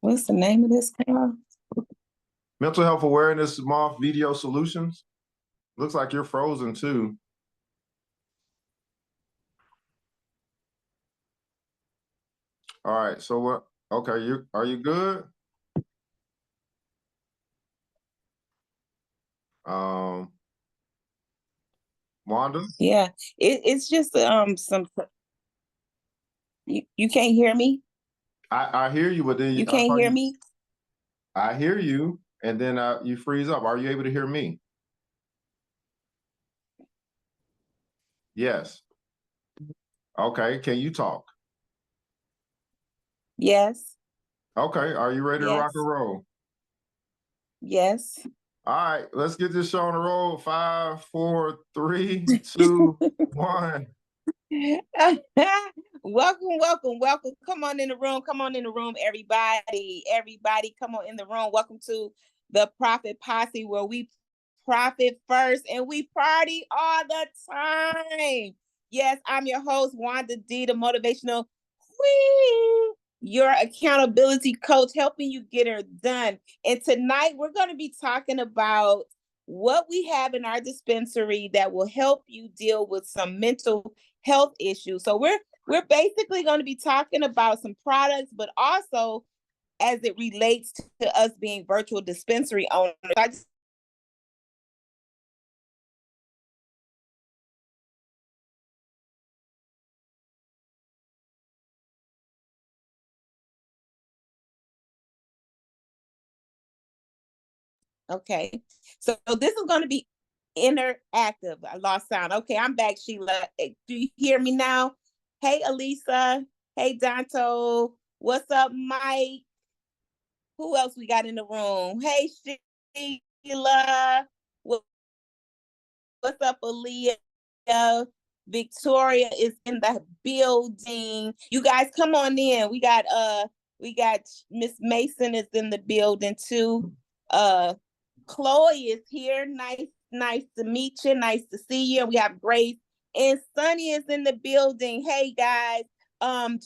What's the name of this call? Mental Health Awareness Month Video Solutions. Looks like you're frozen too. All right, so what? Okay, are you good? Wanda? Yeah, it's just some. You can't hear me. I hear you, but then You can't hear me. I hear you, and then you freeze up. Are you able to hear me? Yes. Okay. Can you talk? Yes. Okay. Are you ready to rock Yes. and roll? Yes. All right. Let's get this show on the roll. 5, 4, 3, 2, 1. Welcome. Come on in the room. Come on in the room, everybody. Everybody, come on in the room. Welcome to the Profit Posse, where we profit first and we party all the time. Yes, I'm your host, Wanda D, the motivational queen, your accountability coach, helping you get her done. And tonight we're going to be talking about what we have in our dispensary that will help you deal with some mental health issues. So we're basically going to be talking about some products, but also as it relates to us being virtual dispensary owners. Okay, so this is going to be interactive. I lost sound. Okay, I'm back, Sheila. Do you hear me now? Hey, Elisa. Hey, Danto. What's up, Mike? Who else we got in the room? Hey, Sheila. What's up, Aaliyah? Victoria is in the building. You guys come on in. We got Miss Mason is in the building too. Chloe is here. Nice to meet you. Nice to see you. We have Grace and Sunny is in the building. Hey guys.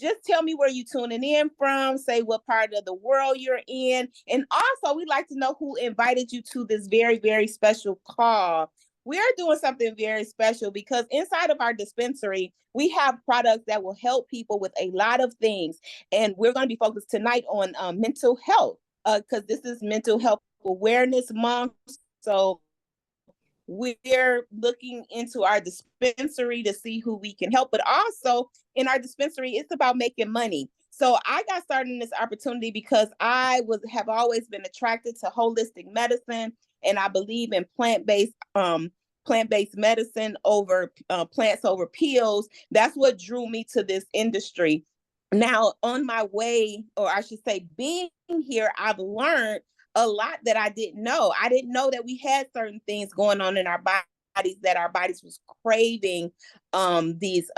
Just tell me where you're tuning in from, say what part of the world you're in, and also we'd like to know who invited you to this very, very special call. We are doing something very special because inside of our dispensary, we have products that will help people with a lot of things. And we're going to be focused tonight on mental health because this is Mental Health Awareness Month. So we're looking into our dispensary to see who we can help, but also in our dispensary, it's about making money. So I got started in this opportunity because have always been attracted to holistic medicine, and I believe in plant-based medicine over plants over pills. That's what drew me to this industry. Now, on my way, or I should say, being here, I've learned a lot that I didn't know. I didn't know that we had certain things going on in our bodies, that our bodies was craving these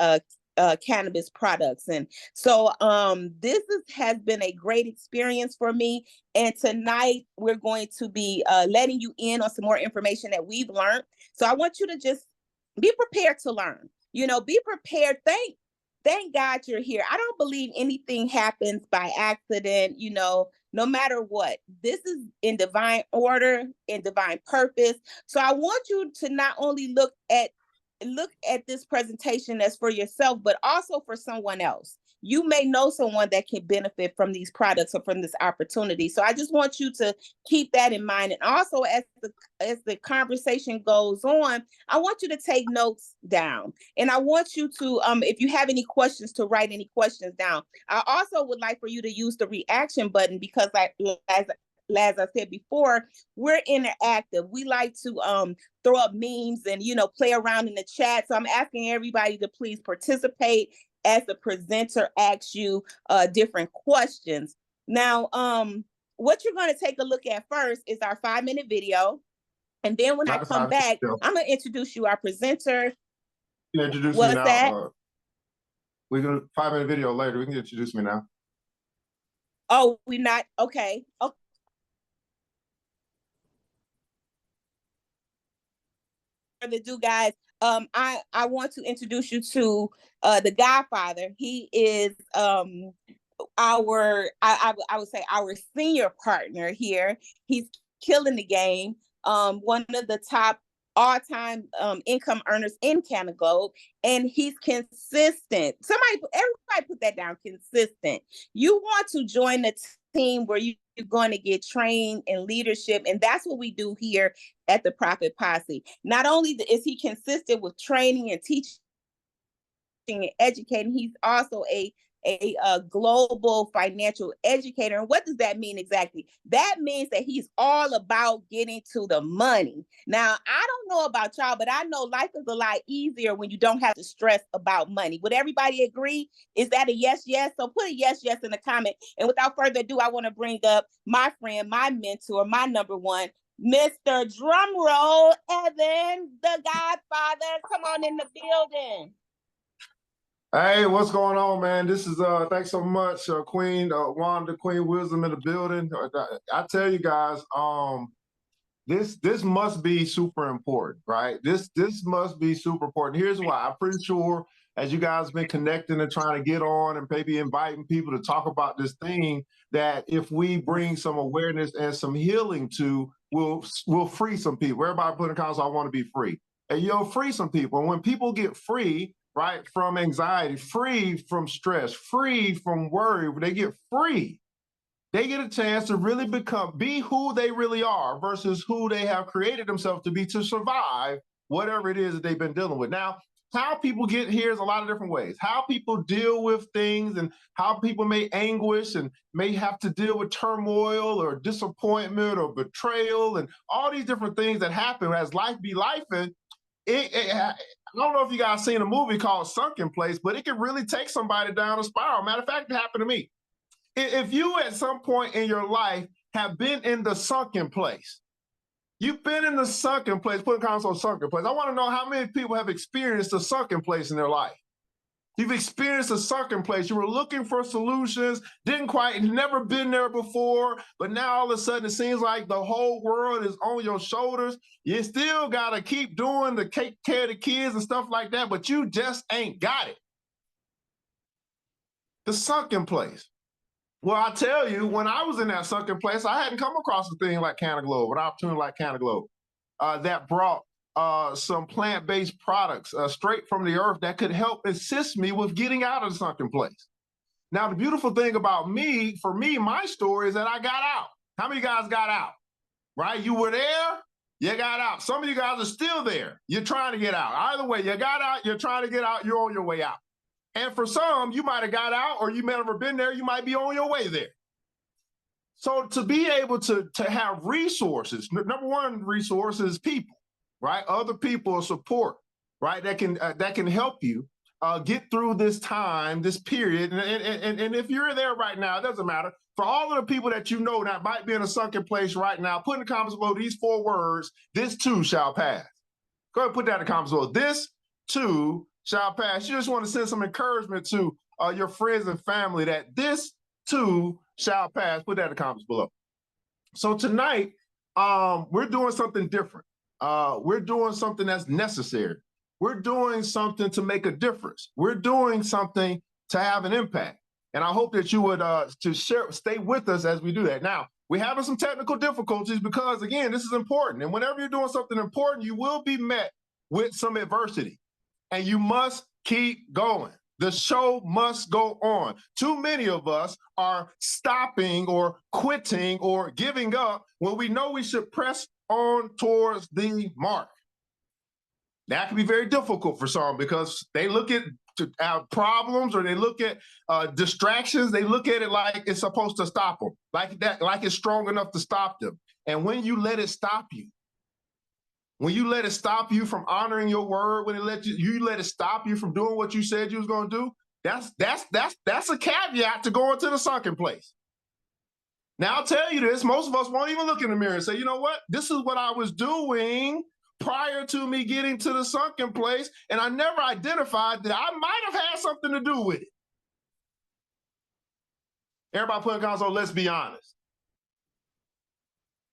cannabis products. And so has been a great experience for me. And tonight we're going to be letting you in on some more information that we've learned. So I want you to just be prepared to learn. Be prepared. Thank God you're here. I don't believe anything happens by accident, no matter what. This is in divine order, in divine purpose. So I want you to not only look at this presentation as for yourself, but also for someone else. You may know someone that can benefit from these products or from this opportunity. So I just want you to keep that in mind. And also as the conversation goes on, I want you to take notes down. And I want you to, if you have any questions, to write any questions down. I also would like for you to use the reaction button because as I said before, we're interactive. We like to throw up memes and play around in the chat. So I'm asking everybody to please participate as the presenter asks you different questions. Now, what you're going to take a look at first is our 5-minute video. And then when I come back, I'm going to introduce you our presenter. You can introduce me now. We're going to 5-minute video later. We can introduce me now. Oh, we're not? Okay. Okay. To do, guys, I want to introduce you to the Godfather. He is I would say our senior partner here. He's killing the game. One of the top all-time income earners in Canada Globe, and he's consistent. Everybody put that down, consistent. You want to join the team where you're going to get trained in leadership, and that's what we do here at the Profit Posse. Not only is he consistent with training and teaching and educating, he's also a global financial educator. And what does that mean exactly? That means that he's all about getting to the money. Now, I don't know about y'all, but I know life is a lot easier when you don't have to stress about money. Would everybody agree? Is that a yes, yes? So put a yes, yes in the comment. And without further ado, I want to bring up my friend, my mentor, my number one, Mr. Drumroll, Evan, the Godfather. Come on in the building. Hey, what's going on, man? This is thanks so much, Queen Wanda, Queen Wisdom in the building. I tell you guys, this must be super important, right? This must be super important. Here's why. I'm pretty sure as you guys been connecting and trying to get on and maybe inviting people to talk about this thing, that if we bring some awareness and some healing to, we'll free some people. Everybody put in comments, I want to be free. And you'll free some people. And when people get free, right, from anxiety, free from stress, free from worry, they get free. They get a chance to really be who they really are versus who they have created themselves to be to survive whatever it is that they've been dealing with. Now, how people get here is a lot of different ways. How people deal with things and how people may anguish and may have to deal with turmoil or disappointment or betrayal and all these different things that happen as life be lifing. I don't know if you guys seen a movie called Sunken Place, but it can really take somebody down a spiral. Matter of fact, it happened to me. If you at some point in your life have been in the sunken place, you've been in the sunken place, put a comment on sunken place. I want to know how many people have experienced a sunken place in their life. You've experienced a sunken place. You were looking for solutions, never been there before, but now all of a sudden it seems like the whole world is on your shoulders. You still got to keep doing the take care of the kids and stuff like that, but you just ain't got it. The sunken place. Well, I tell you, when I was in that sunken place, I hadn't come across a thing like Canada Globe, an opportunity like Canada Globe that brought some plant-based products straight from the earth that could help assist me with getting out of the sunken place. Now, the beautiful thing about me, for me, my story is that I got out. How many guys got out? Right? You were there, you got out. Some of you guys are still there. You're trying to get out. Either way, you got out, you're trying to get out, you're on your way out. And for some, you might have got out or you may have never been there, you might be on your way there. So to be able to have resources, number one resource is people, right? Other people support, right? That can help you get through this time, this period. And if you're there right now, it doesn't matter. For all of the people that you know that might be in a sunken place right now, put in the comments below these 4 words, this too shall pass. Go ahead and put that in the comments below. This too shall pass. You just want to send some encouragement to your friends and family that this too shall pass. Put that in the comments below. So tonight, we're doing something different. We're doing something that's necessary. We're doing something to make a difference. We're doing something to have an impact. And I hope that you would stay with us as we do that. Now, we're having some technical difficulties because, again, this is important. And whenever you're doing something important, you will be met with some adversity. And you must keep going. The show must go on. Too many of us are stopping or quitting or giving up when we know we should press on towards the mark. That can be very difficult for some because they look at problems or they look at distractions. They look at it like it's supposed to stop them, like it's strong enough to stop them. And when you let it stop you, when you let it stop you from honoring your word, when you let it stop you from doing what you said you was going to do, that's a caveat to going to the sunken place. Now, I'll tell you this, most of us won't even look in the mirror and say, you know what? This is what I was doing prior to me getting to the sunken place, and I never identified that I might have had something to do with it. Everybody put in comments, so let's be honest.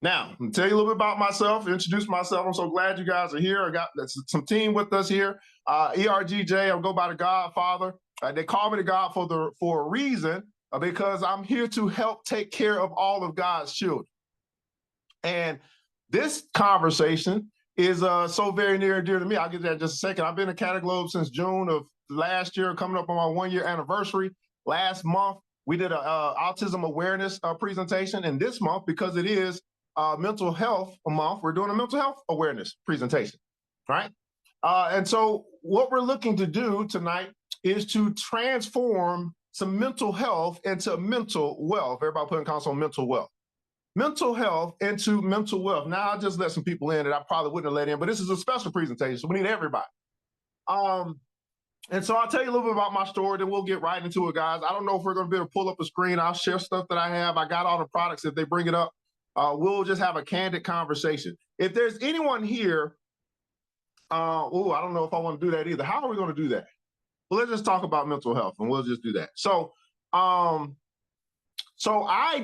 Now, I'm tell you a little bit about myself, introduce myself. I'm so glad you guys are here. I got some team with us here. ERGJ, I'll go by the Godfather. They call me the Godfather for a reason, because I'm here to help take care of all of God's children. And this conversation is so very near and dear to me. I'll get that in just a second. I've been a Cataglobe since June of last year, coming up on my 1-year anniversary. Last month, we did an autism awareness presentation. And this month, because it is mental health month, we're doing a mental health awareness presentation, right? And so what we're looking to do tonight is to transform some mental health into mental wealth. Everybody put in console mental wealth. Mental health into mental wealth. Now, I'll just let some people in that I probably wouldn't have let in, but this is a special presentation, so we need everybody. And so I'll tell you a little bit about my story, then we'll get right into it, guys. I don't know if we're going to be able to pull up a screen. I'll share stuff that I have. I got all the products. If they bring it up, we'll just have a candid conversation. If there's anyone here, I don't know if I want to do that either. How are we going to do that? Well, let's just talk about mental health, and we'll just do that. So I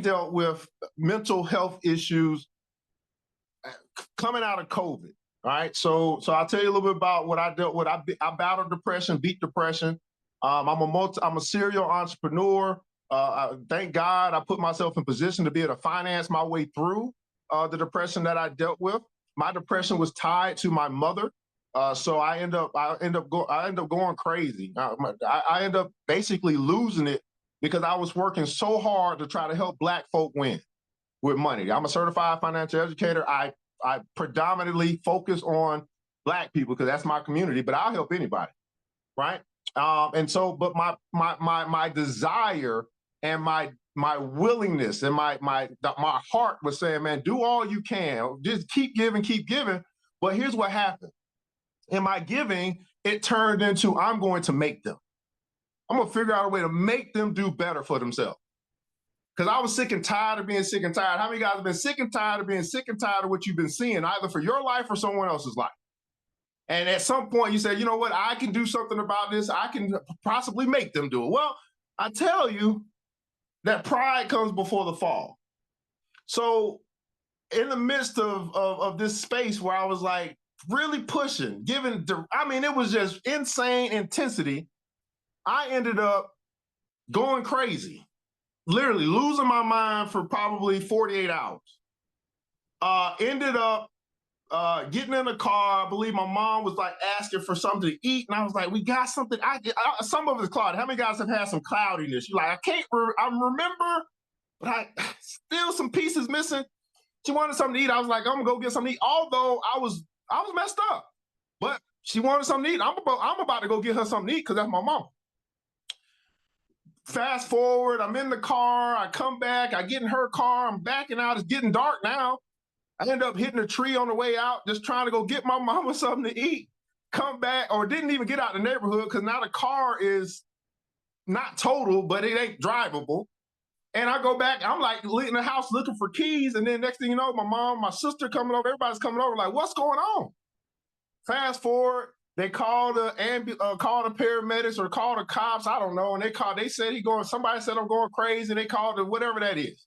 dealt with mental health issues coming out of COVID. All right. So I'll tell you a little bit about what I dealt with. I battled depression, beat depression. I'm a serial entrepreneur. Thank God I put myself in position to be able to finance my way through the depression that I dealt with. My depression was tied to my mother. So I end up going crazy. I end up basically losing it because I was working so hard to try to help Black folk win with money. I'm a certified financial educator. I predominantly focus on Black people because that's my community, but I'll help anybody, right? But my desire and my willingness and my heart was saying, man, do all you can, just keep giving. But here's what happened. In my giving, it turned into, I'm going to make them. I'm going to figure out a way to make them do better for themselves. Because I was sick and tired of being sick and tired. How many guys have been sick and tired of being sick and tired of what you've been seeing, either for your life or someone else's life? And at some point you say, you know what, I can do something about this. I can possibly make them do it. Well, I tell you that pride comes before the fall. So in the midst of this space where I was like really pushing, it was just insane intensity. I ended up going crazy, literally losing my mind for probably 48 hours. Ended up getting in the car. I believe my mom was like asking for something to eat. And I was like, we got something. Some of it's cloudy. How many guys have had some cloudiness? You're like, I remember, but I still some pieces missing. She wanted something to eat. I was like, I'm gonna go get something to eat. Although I was messed up, but she wanted something to eat. I'm about to go get her something to eat because that's my mom. Fast forward, I'm in the car, I come back, I get in her car, I'm backing out, it's getting dark now. I end up hitting a tree on the way out, just trying to go get my mama something to eat. Come back, or didn't even get out the neighborhood because now the car is not total, but it ain't drivable. And I go back, I'm like in the house looking for keys, and then next thing you know, my mom, my sister coming over, everybody's coming over, like, what's going on? Fast forward, they called the paramedics or called the cops, I don't know, and somebody said I'm going crazy, and they called the whatever that is.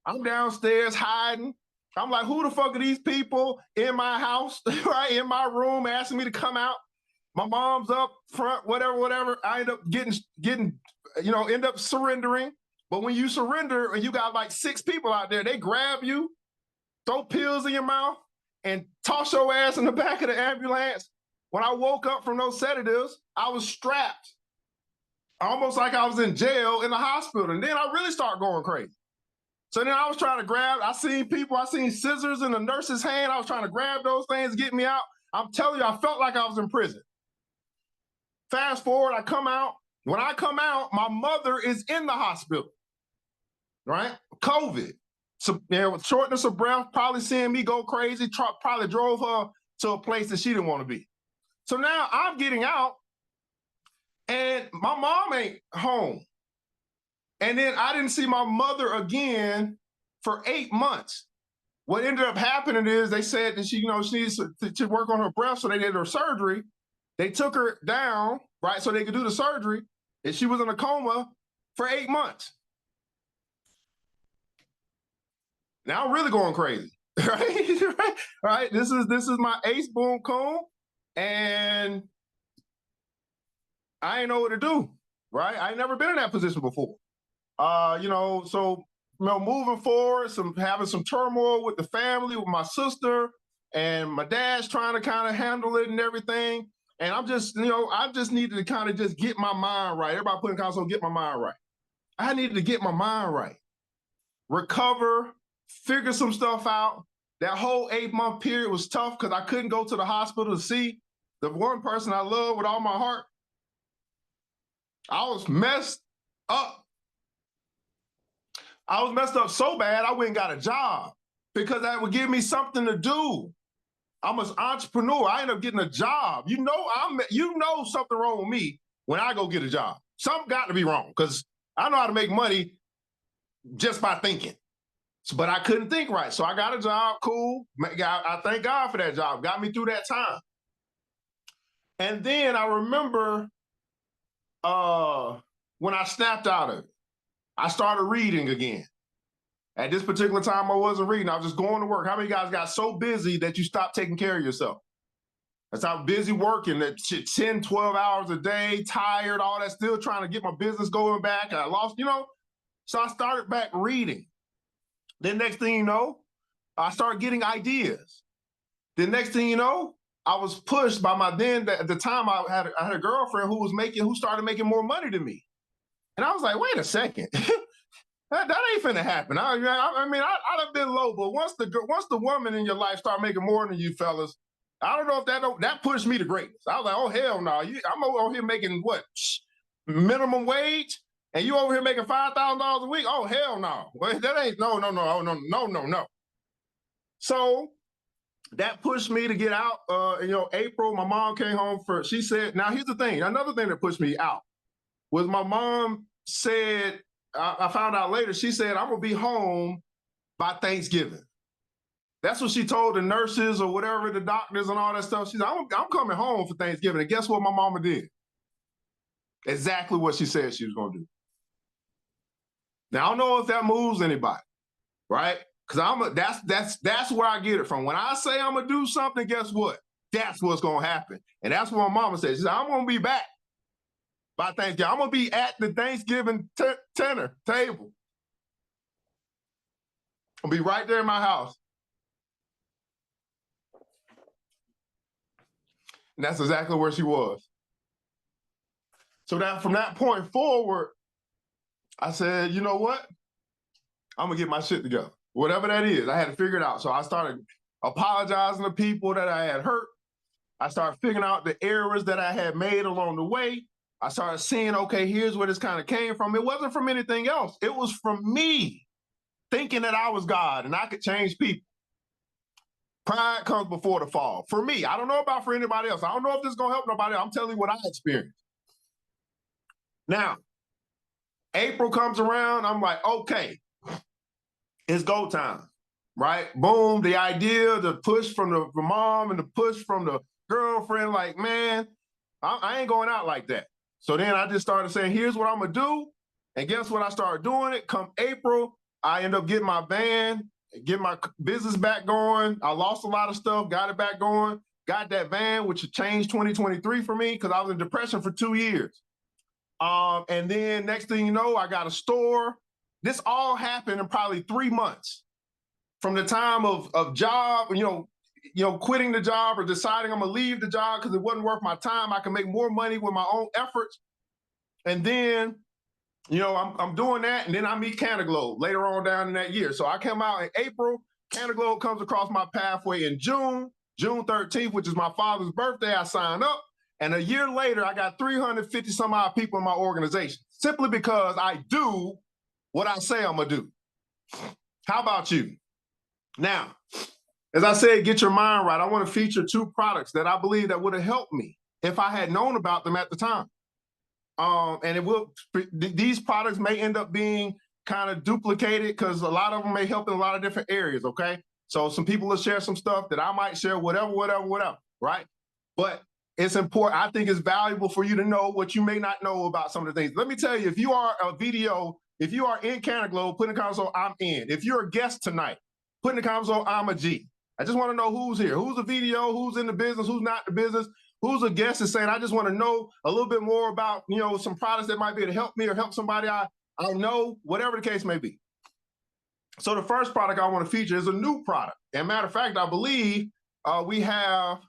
I'm downstairs hiding. I'm like, who the fuck are these people in my house, right, in my room, asking me to come out? My mom's up front, whatever. I end up end up surrendering. But when you surrender and you got like 6 people out there, they grab you, throw pills in your mouth, and toss your ass in the back of the ambulance. When I woke up from those sedatives, I was strapped, almost like I was in jail in the hospital. And then I really started going crazy. So then I was trying to I seen scissors in the nurse's hand. I was trying to grab those things, get me out. I'm telling you, I felt like I was in prison. Fast forward, I come out. When I come out, my mother is in the hospital, right? COVID. So, with shortness of breath, probably seeing me go crazy, probably drove her to a place that she didn't want to be. So now I'm getting out, and my mom ain't home. And then I didn't see my mother again for 8 months. What ended up happening is they said that she needs to work on her breath, so they did her surgery. They took her down, right, so they could do the surgery, and she was in a coma for 8 months. Now I'm really going crazy, right? Right? This is my ace boom coon, and I ain't know what to do, right? I ain't never been in that position before. So moving forward, having some turmoil with the family, with my sister, and my dad's trying to kind of handle it and everything. And I'm just, I just needed to kind of just get my mind right. Everybody putting console, get my mind right. I needed to get my mind right, recover, figure some stuff out. That whole 8-month period was tough because I couldn't go to the hospital to see the one person I love with all my heart. I was messed up. I was messed up so bad I went and got a job because that would give me something to do. I'm an entrepreneur. I ended up getting a job. You know something wrong with me when I go get a job. Something got to be wrong because I know how to make money just by thinking. But I couldn't think right. So I got a job, cool. I thank God for that job. Got me through that time. And then I remember when I snapped out of it, I started reading again. At this particular time, I wasn't reading. I was just going to work. How many guys got so busy that you stopped taking care of yourself? That's how busy working, that shit, 10, 12 hours a day, tired, all that, still trying to get my business going back. I lost, So I started back reading. Then next thing you know, I started getting ideas. Then next thing you know, I was pushed by at the time I had a girlfriend who started making more money than me. And I was like, wait a second. That ain't finna happen. I mean, I'd have been low, but once the woman in your life start making more than you fellas, I don't know if that pushed me to greatness. I was like, oh hell no, I'm over here making what, minimum wage, and you over here making $5,000 a week? Oh hell no, that ain't no. So that pushed me to get out. April, my mom came home she said, now here's the thing, another thing that pushed me out was my mom said, I found out later, she said, I'm gonna be home by Thanksgiving. That's what she told the nurses or whatever, the doctors and all that stuff. She said, I'm coming home for Thanksgiving. And guess what my mama did? Exactly what she said she was gonna do. Now I don't know if that moves anybody, right? Because that's where I get it from. When I say I'm gonna do something, guess what? That's what's gonna happen. And that's what my mama said. She said, I'm gonna be back by Thanksgiving. I'm gonna be at the Thanksgiving dinner table. I'll be right there in my house. And that's exactly where she was. So from that point forward, I said, you know what? I'm gonna get my shit together. Whatever that is, I had to figure it out. So I started apologizing to people that I had hurt. I started figuring out the errors that I had made along the way. I started seeing, okay, here's where this kind of came from. It wasn't from anything else. It was from me thinking that I was God and I could change people. Pride comes before the fall. For me, I don't know about for anybody else. I don't know if this is going to help nobody else. I'm telling you what I experienced. Now, April comes around. I'm like, okay, it's go time, right? Boom, the idea, the push from the mom and the push from the girlfriend, like, man, I ain't going out like that. So then I just started saying, here's what I'm going to do. And guess what? I started doing it. Come April, I end up getting my van, get my business back going. I lost a lot of stuff, got it back going, got that van, which changed 2023 for me because I was in depression for 2 years. And then next thing you know, I got a store. This all happened in probably 3 months from the time of job, quitting the job or deciding I'm gonna leave the job because it wasn't worth my time. I can make more money with my own efforts. And then, I'm doing that, and then I meet Canaglobe later on down in that year. So I come out in April. Canaglobe comes across my pathway in June 13th, which is my father's birthday. I signed up. And a year later, I got 350 some odd people in my organization, simply because I do what I say I'm gonna do. How about you? Now, as I said, get your mind right. I want to feature 2 products that I believe that would have helped me if I had known about them at the time. These products may end up being kind of duplicated because a lot of them may help in a lot of different areas, okay? So some people will share some stuff that I might share, whatever, right? But it's important. I think it's valuable for you to know what you may not know about some of the things. Let me tell you, if you are in Canaglobe, put in the console, I'm in. If you're a guest tonight, put in the console, I'm a G. I just want to know who's here, who's a video, who's in the business, who's not in the business, who's a guest is saying, I just want to know a little bit more about, some products that might be able to help me or help somebody I I know, whatever the case may be. So the first product I want to feature is a new product. And matter of fact, I believe we have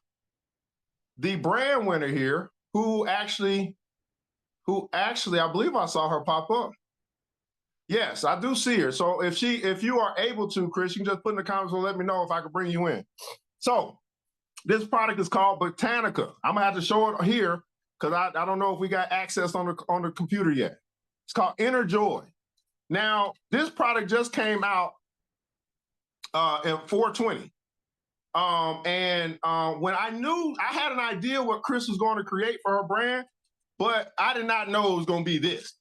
the brand winner here who actually, I believe I saw her pop up. Yes, I do see her. So if you are able to, Chris, you can just put in the comments and let me know if I can bring you in. So this product is called Botanica. I'm gonna have to show it here because I don't know if we got access on the computer yet. It's called Inner Joy. Now, this product just came out in 420. When I had an idea what Chris was going to create for her brand, but I did not know it was going to be this.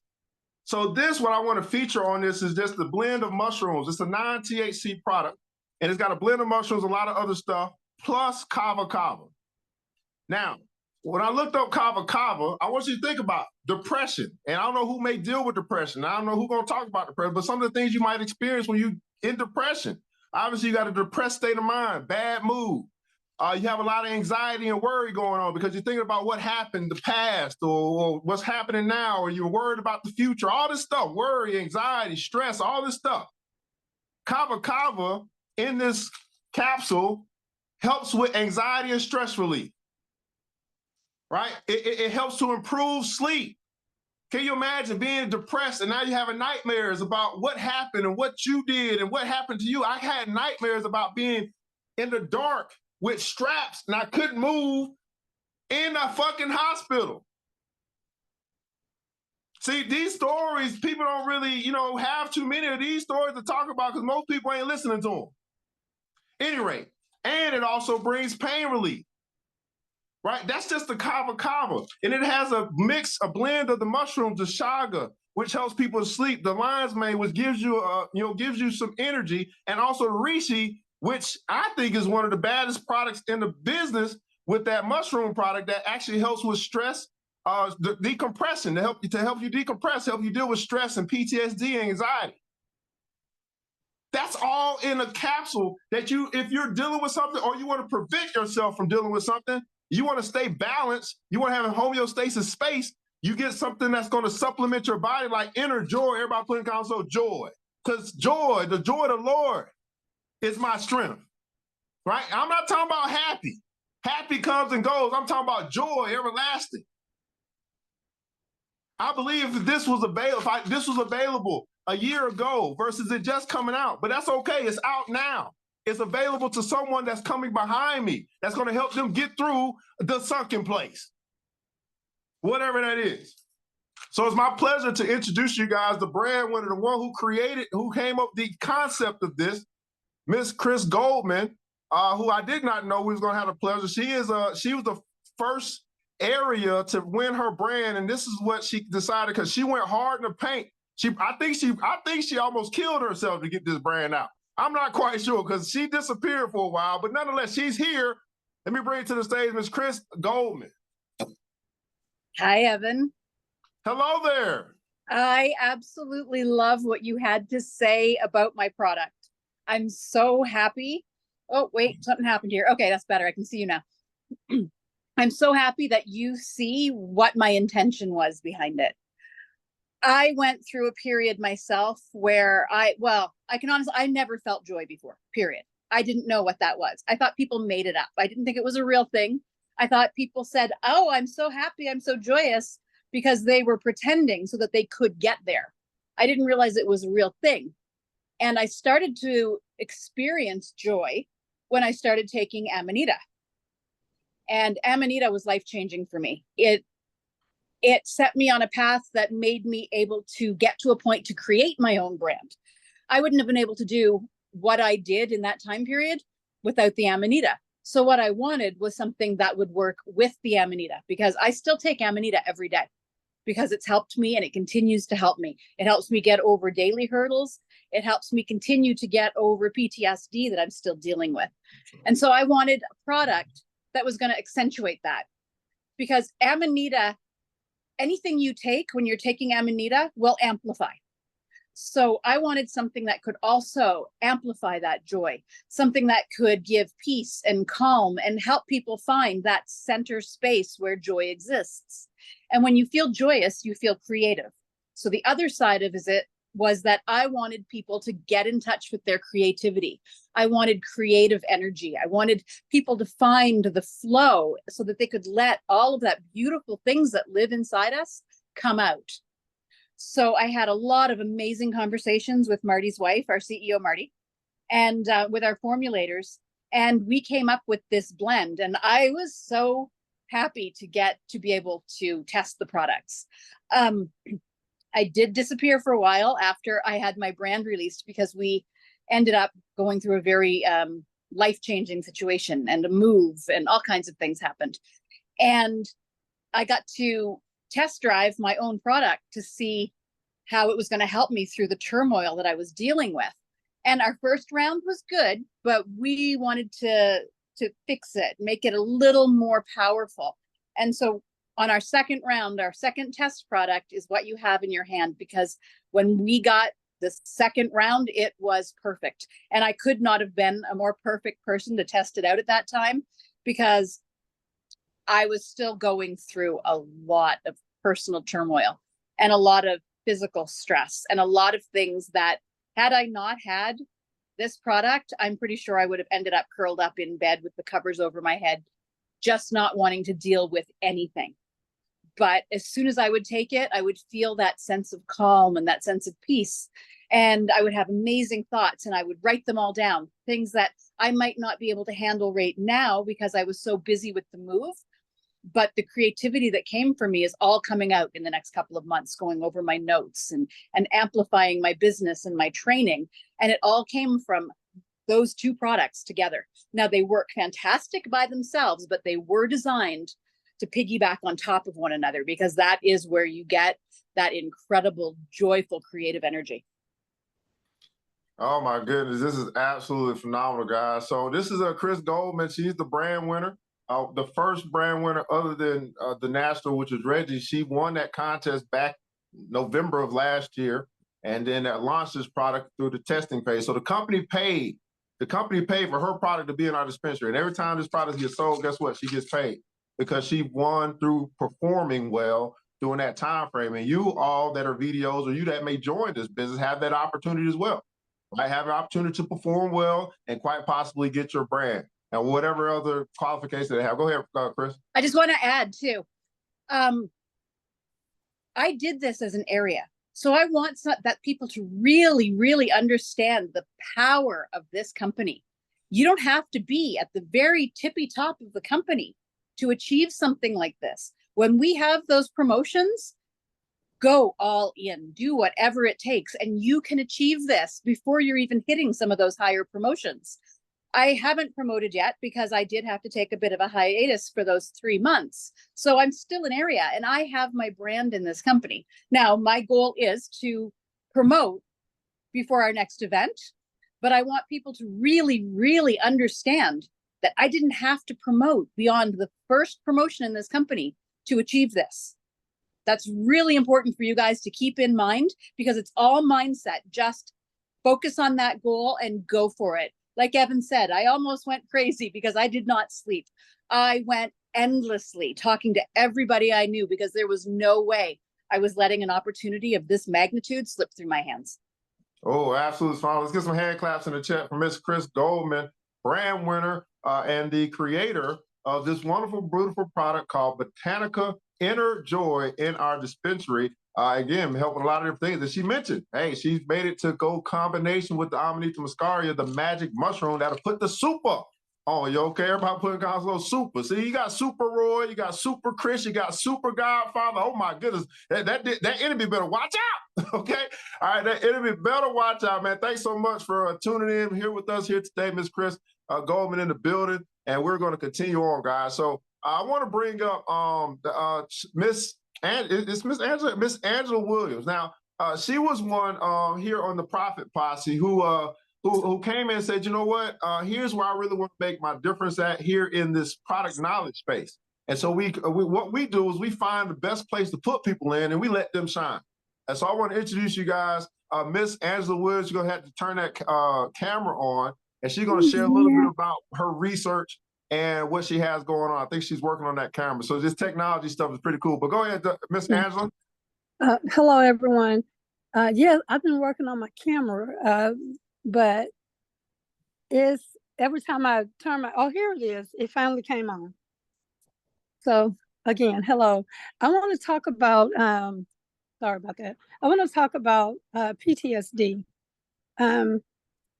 So what I want to feature on this is just the blend of mushrooms. It's a non-THC product, and it's got a blend of mushrooms, a lot of other stuff, plus kava kava. Now, when I looked up kava kava, I want you to think about depression. And I don't know who may deal with depression. I don't know who's going to talk about depression, but some of the things you might experience when you're in depression. Obviously, you got a depressed state of mind, bad mood. You have a lot of anxiety and worry going on because you're thinking about what happened, the past, or what's happening now, or you're worried about the future, all this stuff, worry, anxiety, stress, all this stuff. Kava kava in this capsule helps with anxiety and stress relief, right? It helps to improve sleep. Can you imagine being depressed and now you're having nightmares about what happened and what you did and what happened to you? I had nightmares about being in the dark with straps and I couldn't move in a fucking hospital. See, these stories, people don't really, have too many of these stories to talk about because most people ain't listening to them. Any rate, and it also brings pain relief. Right, that's just the kava kava, and it has a blend of the mushrooms, the chaga, which helps people sleep, the lion's mane, which gives you some energy, and also reishi, which I think is one of the baddest products in the business with that mushroom product that actually helps with stress, the decompression to help you decompress, help you deal with stress and PTSD and anxiety. That's all in a capsule that if you're dealing with something or you want to prevent yourself from dealing with something. You want to stay balanced, you want to have a homeostasis space, you get something that's going to supplement your body like Inner Joy. Everybody put in console joy. Because joy, the joy of the Lord is my strength. Right? I'm not talking about happy. Happy comes and goes. I'm talking about joy, everlasting. I believe if this was available a year ago versus it just coming out, but that's okay. It's out now. It's available to someone that's coming behind me that's going to help them get through the sunken place, whatever that is. So it's my pleasure to introduce you guys the brand winner, the one who came up with the concept of this, Miss Chris Goldman, who I did not know we was going to have the pleasure. She was the first area to win her brand, and this is what she decided because she went hard in the paint. I think she almost killed herself to get this brand out. I'm not quite sure because she disappeared for a while, but nonetheless, she's here. Let me bring it to the stage, Miss Chris Goldman. Hi, Evan. Hello there. I absolutely love what you had to say about my product. I'm so happy. Oh, wait, something happened here. Okay, that's better. I can see you now. I'm so happy that you see what my intention was behind it. I went through a period myself where I can honestly, I never felt joy before, period. I didn't know what that was. I thought people made it up. I didn't think it was a real thing. I thought people said, oh, I'm so happy, I'm so joyous, because they were pretending so that they could get there. I didn't realize it was a real thing. And I started to experience joy when I started taking Amanita. And Amanita was life-changing for me. It set me on a path that made me able to get to a point to create my own brand. I wouldn't have been able to do what I did in that time period without the Amanita. So what I wanted was something that would work with the Amanita, because I still take Amanita every day because it's helped me and it continues to help me. It helps me get over daily hurdles. It helps me continue to get over PTSD that I'm still dealing with. And so I wanted a product that was going to accentuate that, because Amanita, anything you take when you're taking Amanita will amplify. So I wanted something that could also amplify that joy, something that could give peace and calm and help people find that center space where joy exists. And when you feel joyous, you feel creative. So the other side of it was that I wanted people to get in touch with their creativity. I wanted creative energy. I wanted people to find the flow so that they could let all of that beautiful things that live inside us come out. So I had a lot of amazing conversations with Marty's wife, our CEO, Marty, and with our formulators. And we came up with this blend. And I was so happy to get to be able to test the products. I did disappear for a while after I had my brand released because we ended up going through a very life-changing situation and a move and all kinds of things happened. And I got to test drive my own product to see how it was going to help me through the turmoil that I was dealing with. And our first round was good, but we wanted to fix it, make it a little more powerful. And so on our second round, our second test product is what you have in your hand, because when we got the second round, it was perfect. And I could not have been a more perfect person to test it out at that time, because I was still going through a lot of personal turmoil and a lot of physical stress and a lot of things that, had I not had this product, I'm pretty sure I would have ended up curled up in bed with the covers over my head, just not wanting to deal with anything. But as soon as I would take it, I would feel that sense of calm and that sense of peace. And I would have amazing thoughts, and I would write them all down, things that I might not be able to handle right now because I was so busy with the move. But the creativity that came from me is all coming out in the next couple of months, going over my notes and amplifying my business and my training. And it all came from those two products together. Now, they work fantastic by themselves, but they were designed to piggyback on top of one another, because that is where you get that incredible, joyful, creative energy. Oh my goodness, this is absolutely phenomenal, guys. So this is Chris Goldman. She's the brand winner. The first brand winner other than the national, which was Reggie. She won that contest back November of last year, and then launched this product through the testing phase. So the company paid for her product to be in our dispensary. And every time this product gets sold, guess what? She gets paid, because she won through performing well during that time frame. And you all that are VDOs, or you that may join this business, have that opportunity as well. I have an opportunity to perform well and quite possibly get your brand and whatever other qualifications they have. Go ahead, Chris. I just want to add too, I did this as an area. So I want that people to really, really understand the power of this company. You don't have to be at the very tippy top of the company to achieve something like this. When we have those promotions, go all in, do whatever it takes, and you can achieve this before you're even hitting some of those higher promotions. I haven't promoted yet because I did have to take a bit of a hiatus for those 3 months. So I'm still an area, and I have my brand in this company. Now, my goal is to promote before our next event, but I want people to really, really understand that I didn't have to promote beyond the first promotion in this company to achieve this. That's really important for you guys to keep in mind, because it's all mindset. Just focus on that goal and go for it. Like Evan said, I almost went crazy because I did not sleep. I went endlessly talking to everybody I knew, because there was no way I was letting an opportunity of this magnitude slip through my hands. Oh, absolutely fine. Let's get some hand claps in the chat for Miss Chris Goldman, brand winner and the creator of this wonderful, beautiful product called Botanica Inner Joy in our dispensary. Again, helping a lot of different things that she mentioned. Hey, she's made it to go combination with the Amanita muscaria, the magic mushroom that'll put the super on you. Okay, everybody putting a little super. See, you got Super Roy, you got Super Chris, you got Super Godfather. Oh my goodness, that enemy better watch out. Okay, all right, that enemy better watch out, man. Thanks so much for tuning in here with us here today, Miss Chris Goldman in the building, and we're going to continue on, guys. So I want to bring up Miss Angela Williams. Now, she was one here on the Profit Posse who came in and said, you know what, here's where I really want to make my difference at here in this product knowledge space. And so what we do is we find the best place to put people in, and we let them shine. And so I want to introduce you guys, Miss Angela Williams. You're going to have to turn that camera on, and she's going to share a little bit about her research and what she has going on. I think she's working on that camera. So this technology stuff is pretty cool. But go ahead, Miss Angela. Hello, everyone. Yes, I've been working on my camera, but it's every time I turn oh, here it is. It finally came on. So again, hello. I want to talk about, sorry about that. I want to talk about PTSD. Um,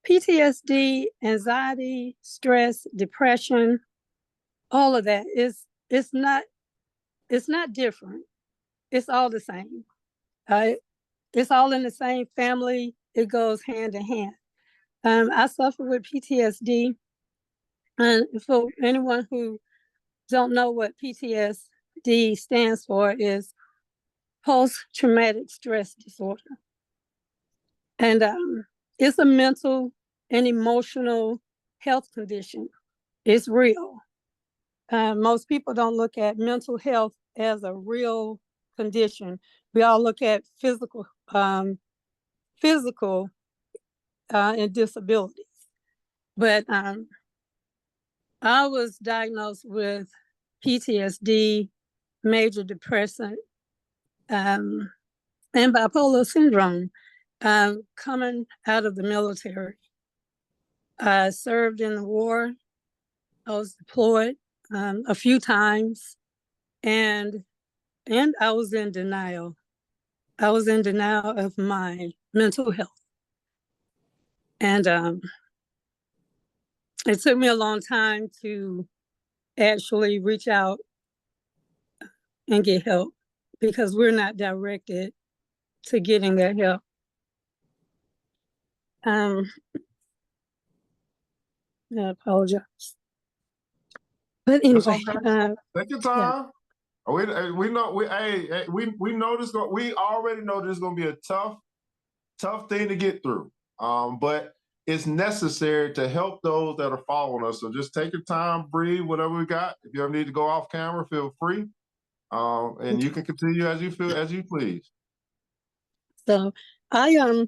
PTSD, anxiety, stress, depression, all of that it's not different. It's all the same. Uh, it's all in the same family. It goes hand in hand. I suffer with PTSD, and for anyone who don't know what PTSD stands for, is post-traumatic stress disorder, and it's a mental and emotional health condition. It's real. Most people don't look at mental health as a real condition. We all look at physical and disabilities. But I was diagnosed with PTSD, major depression, and bipolar syndrome coming out of the military. I served in the war. I was deployed a few times, and I was in denial. I was in denial of my mental health. And it took me a long time to actually reach out and get help, because we're not directed to getting that help. I apologize. But anyway, okay. Take your time. Yeah. We know we know this. We already know this is going to be a tough thing to get through. But it's necessary to help those that are following us. So just take your time, breathe, whatever we got. If you ever need to go off camera, feel free. And you can continue as you please. So I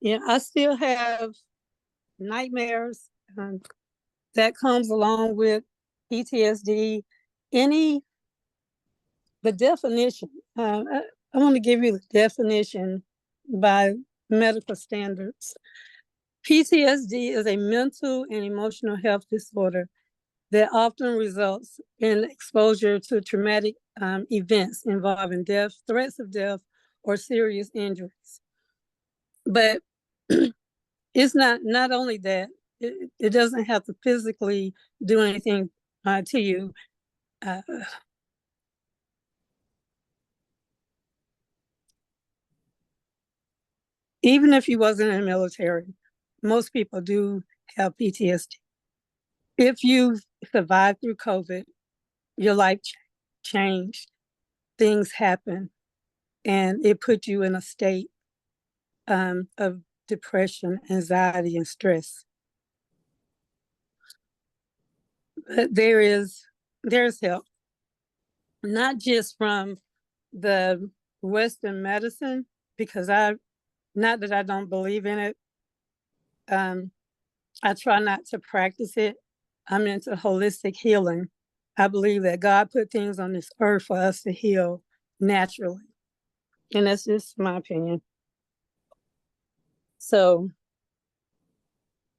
yeah, I still have nightmares that comes along with PTSD. The definition, I want to give you the definition by medical standards. PTSD is a mental and emotional health disorder that often results in exposure to traumatic events involving death, threats of death, or serious injuries. But it's not only that, it doesn't have to physically do anything to you. Even if you wasn't in the military, most people do have PTSD. If you survived through COVID, your life changed, things happen, and it put you in a state of depression, anxiety, and stress. But there's help, not just from the Western medicine, because not that I don't believe in it. I try not to practice it. I'm into holistic healing. I believe that God put things on this earth for us to heal naturally. And that's just my opinion. So,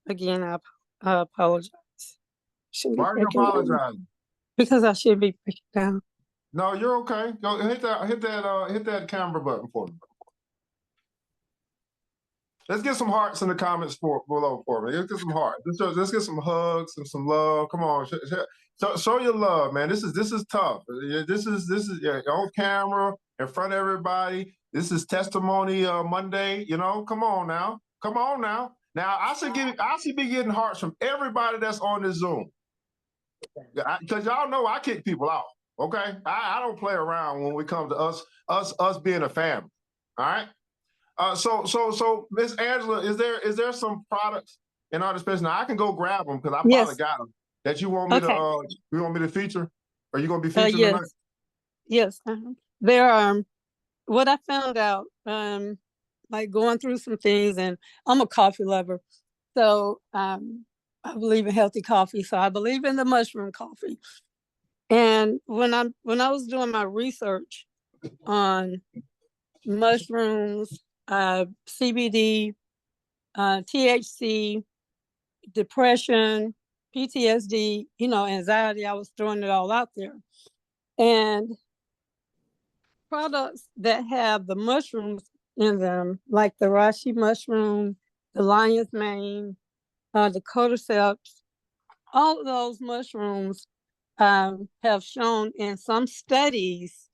again, I apologize. Why are you apologizing? Because I should be breaking down. No, you're okay. Go hit that camera button for me. Let's get some hearts in the comments below for me. Let's get some hearts. Let's get some hugs and some love. Come on, show your love, man. This is tough. This is on camera in front of everybody. This is testimony Monday. You know, come on now. Now I should be getting hearts from everybody that's on this Zoom, because y'all know I kick people out. Okay, I don't play around when we come to us being a family. All right. So Miss Angela, is there some products in our dispensary? Now I can go grab them, because I probably got them, that you want me to feature? Are you going to be featuring tonight? Yes. There are. What I found out, like going through some things, and I'm a coffee lover, so I believe in healthy coffee. So I believe in the mushroom coffee. And when I was doing my research on mushrooms, CBD, THC, depression, PTSD, anxiety, I was throwing it all out there. And products that have the mushrooms in them, like the reishi mushroom, the lion's mane, the cordyceps, all of those mushrooms have shown in some studies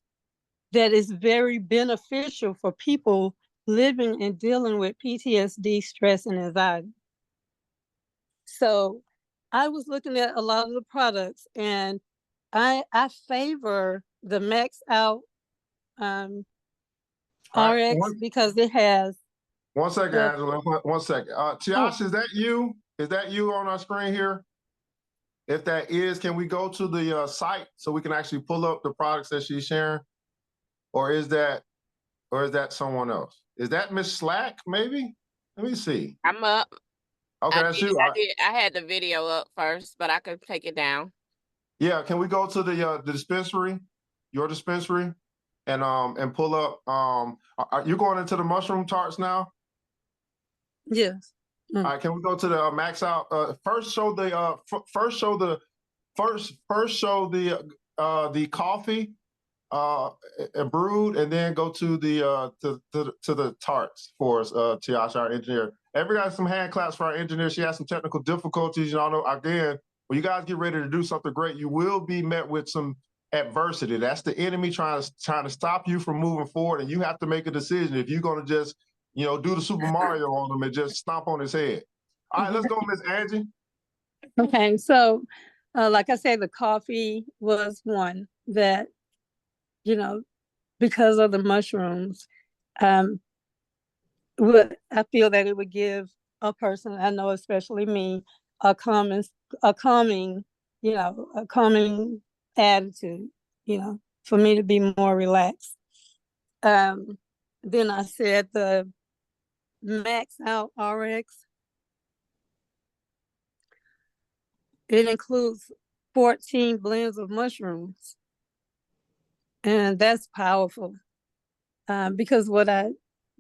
that is very beneficial for people living and dealing with PTSD, stress, and anxiety. So I was looking at a lot of the products, and I favor the Max Out RX because it has. One second, Angela. 1 second. Tiasha, is that you? Is that you on our screen here? If that is, can we go to the site so we can actually pull up the products that she's sharing? Or is that someone else? Is that Miss Slack, maybe? Let me see. I'm up. Okay, that's you. I had the video up first, but I could take it down. Yeah, can we go to the dispensary, your dispensary, and pull up? Are you going into the mushroom tarts now? Yes. All right, can we go to the Max Out? First show the coffee brewed, and then go to the tarts for us, Tiasha, our engineer. Everybody got some hand claps for our engineer. She has some technical difficulties. Y'all know, again, when you guys get ready to do something great, you will be met with some adversity. That's the enemy trying to stop you from moving forward, and you have to make a decision if you're going to just do the Super Mario on him and just stomp on his head. All right, let's go, Miss Angie. Okay, so like I said, the coffee was one that, because of the mushrooms, I feel that it would give a person, I know especially me, a calming attitude, for me to be more relaxed. Then I said the Max Out RX. It includes 14 blends of mushrooms. And that's powerful. Because what I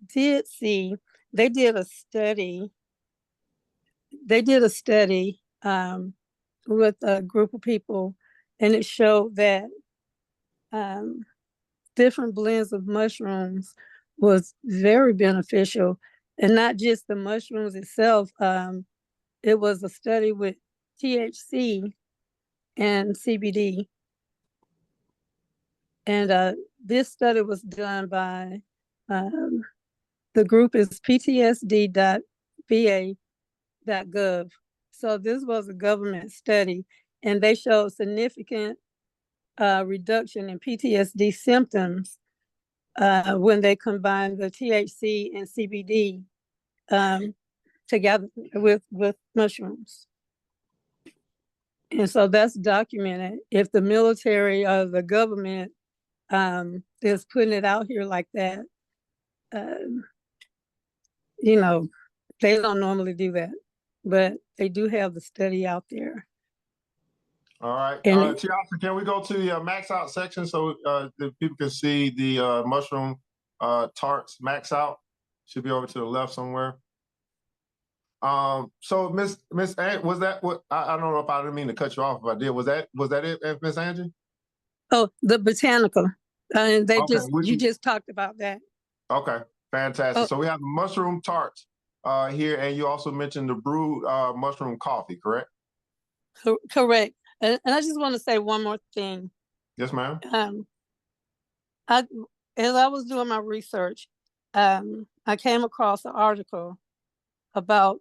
did see, they did a study with a group of people, and it showed that different blends of mushrooms was very beneficial, and not just the mushrooms itself. It was a study with THC and CBD, and this study was done by the group is ptsd.va.gov. So this was a government study, and they showed significant reduction in PTSD symptoms when they combined the THC and CBD together with mushrooms. And so that's documented. If the military or the government is putting it out here like that, they don't normally do that, but they do have the study out there. All right. Tiasha, can we go to the Max Out section so the people can see the mushroom tarts Max Out? Should be over to the left somewhere. So Miss Angie, was that what I don't know if I didn't mean to cut you off if I did. Was that it, Miss Angie? Oh, the botanical. And you just talked about that. Okay, fantastic. So we have the mushroom tarts here, and you also mentioned the brewed mushroom coffee, correct? Correct. And I just want to say one more thing. Yes, ma'am. As I was doing my research, I came across an article about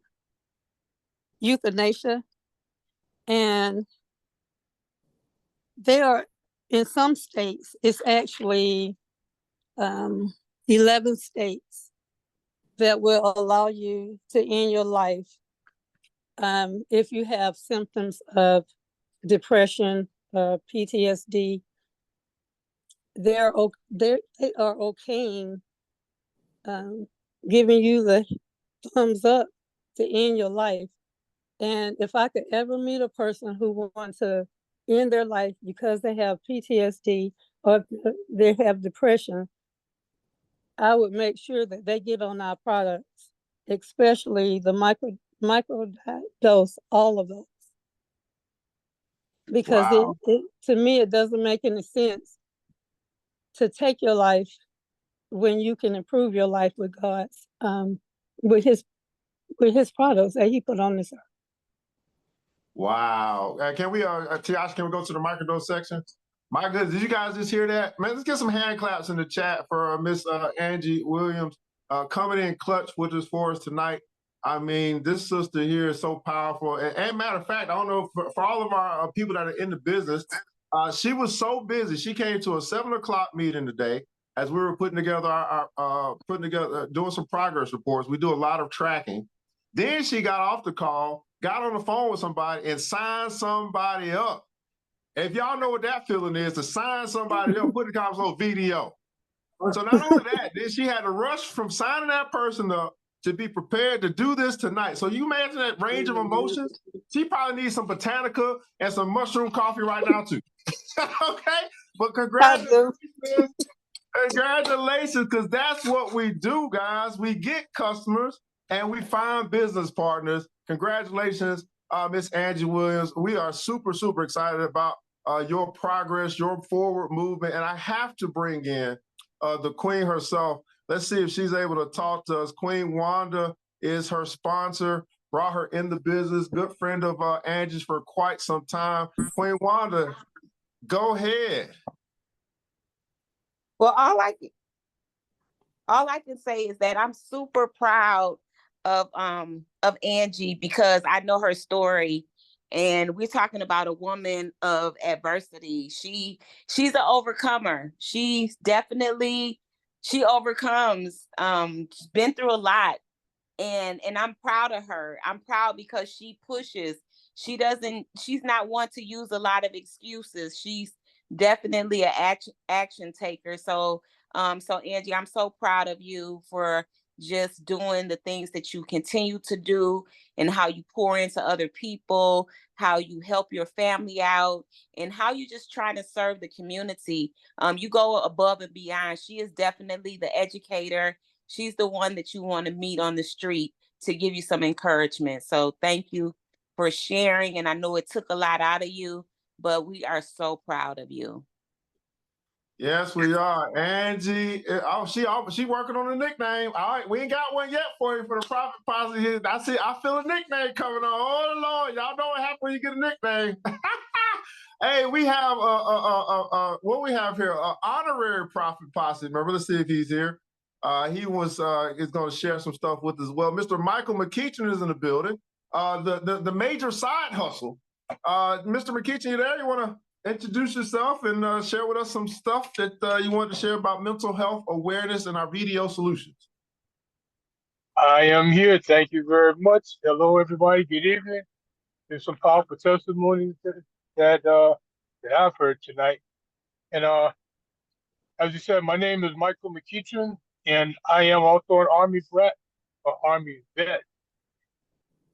euthanasia, and there, in some states, it's actually 11 states that will allow you to end your life if you have symptoms of depression, PTSD. They are okaying giving you the thumbs up to end your life. And if I could ever meet a person who wants to in their life because they have PTSD or they have depression, I would make sure that they get on our products, especially the micro dose, all of those. Because Wow. to me, it doesn't make any sense to take your life when you can improve your life with God's, with his products that he put on this earth. Wow. Can we, Tiash, can we go to the microdose section? My goodness, did you guys just hear that? Man, let's get some hand claps in the chat for Miss Angie Williams coming in clutch with us for us tonight. I mean, this sister here is so powerful. And matter of fact, I don't know, for all of our people that are in the business, she was so busy. She came to a 7 o'clock meeting today as we were putting together doing some progress reports. We do a lot of tracking. Then she got off the call, got on the phone with somebody and signed somebody up. If y'all know what that feeling is, to sign somebody up, put the little video. So not only that, then she had to rush from signing that person up to be prepared to do this tonight. So you imagine that range of emotions? She probably needs some botanical and some mushroom coffee right now too. Okay? But congratulations. Congratulations, because that's what we do, guys. We get customers and we find business partners. Congratulations, Miss Angie Williams. We are super, super excited about your progress, your forward movement. And I have to bring in the queen herself. Let's see if she's able to talk to us. Queen Wanda is her sponsor, brought her in the business, good friend of Angie's for quite some time. Queen Wanda, go ahead. Well, all I can say is that I'm super proud of Angie because I know her story, and we're talking about a woman of adversity. She's an overcomer. She overcomes. Been through a lot, and I'm proud of her. I'm proud because she pushes. She's not one to use a lot of excuses. She's definitely an action taker. So Angie, I'm so proud of you for just doing the things that you continue to do and how you pour into other people, how you help your family out, and how you just trying to serve the community. You go above and beyond. She is definitely the educator. She's the one that you want to meet on the street to give you some encouragement. So thank you for sharing. And I know it took a lot out of you, but we are so proud of you. Yes, we are. Angie, she working on a nickname. All right, we ain't got one yet for you for the Profit Positive. I feel a nickname coming on. Oh Lord, y'all know what happens when you get a nickname. Hey, we have what we have here, honorary Profit Positive. Remember, let's see if he's here. He is going to share some stuff with us as well. Mr. Michael McKeechin is in the building. The major side hustle. Mr. McKeechin, you there? You want to introduce yourself and share with us some stuff that you wanted to share about mental health awareness and our video solutions. I am here. Thank you very much. Hello, everybody. Good evening. There's some powerful testimonies that I've heard tonight. And as you said, my name is Michael McKeechin, and I am also an Army brat, or Army vet.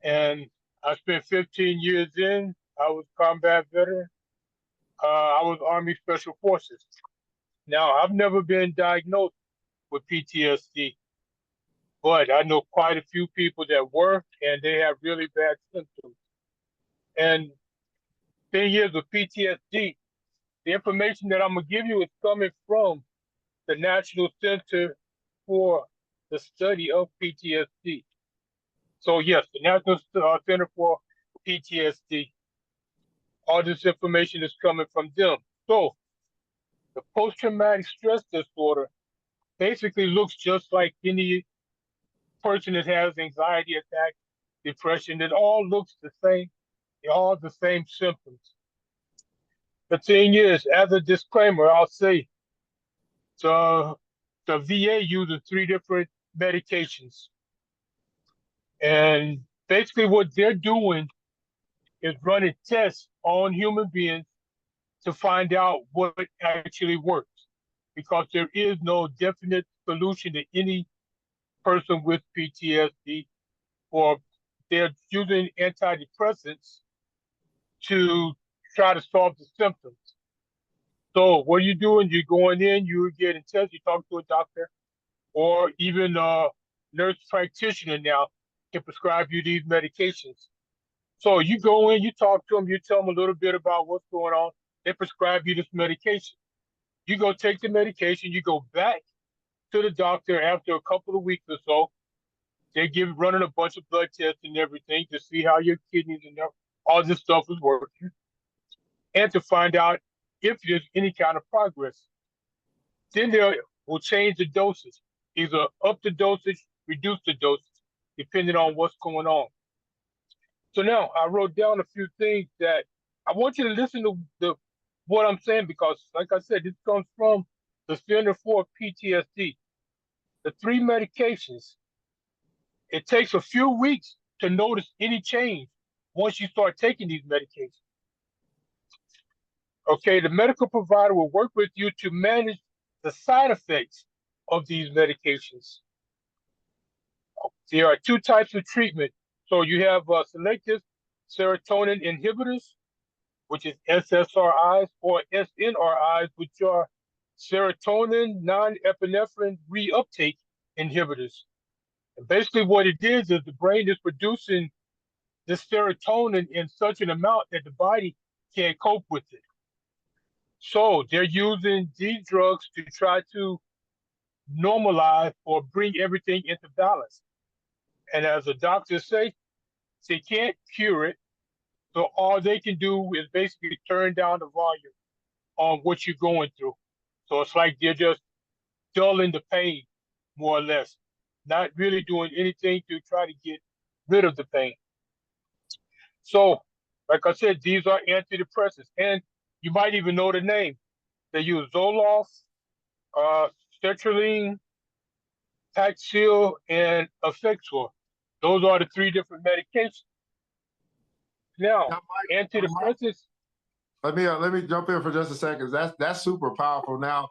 And I spent 15 years in. I was combat veteran. I was Army Special Forces. Now, I've never been diagnosed with PTSD, but I know quite a few people that were, and they have really bad symptoms. And thing is, with PTSD, the information that I'm going to give you is coming from the National Center for the Study of PTSD. So yes, the National Center for PTSD. All this information is coming from them. So the post-traumatic stress disorder basically looks just like any person that has anxiety attack, depression. It all looks the same. They all have the same symptoms. The thing is, as a disclaimer, I'll say the VA uses 3 different medications. And basically what they're doing is running tests on human beings to find out what actually works, because there is no definite solution to any person with PTSD, or they're using antidepressants to try to solve the symptoms. So what are you doing? You're going in, you're getting tested, you talk to a doctor, or even a nurse practitioner now can prescribe you these medications. So you go in, you talk to them, you tell them a little bit about what's going on. They prescribe you this medication. You go take the medication, you go back to the doctor after a couple of weeks or so. They running a bunch of blood tests and everything to see how your kidneys and all this stuff is working, and to find out if there's any kind of progress. Then they will change the dosage, either up the dosage, reduce the dosage, depending on what's going on. So now I wrote down a few things that I want you to listen to what I'm saying, because, like I said, this comes from the Center for PTSD. The 3 medications, it takes a few weeks to notice any change once you start taking these medications. Okay, the medical provider will work with you to manage the side effects of these medications. There are 2 types of treatment. So you have selective serotonin inhibitors, which is SSRIs, or SNRIs, which are serotonin non-epinephrine reuptake inhibitors. And basically what it is the brain is producing this serotonin in such an amount that the body can't cope with it. So they're using these drugs to try to normalize or bring everything into balance. And as the doctors say, they can't cure it. So all they can do is basically turn down the volume on what you're going through. So it's like they're just dulling the pain, more or less, not really doing anything to try to get rid of the pain. So, like I said, these are antidepressants. And you might even know the name. They use Zoloft, sertraline, Paxil, and Effexor. Those are the 3 different medications. Now, antidepressants. Let me jump in for just a second. That's super powerful. Now,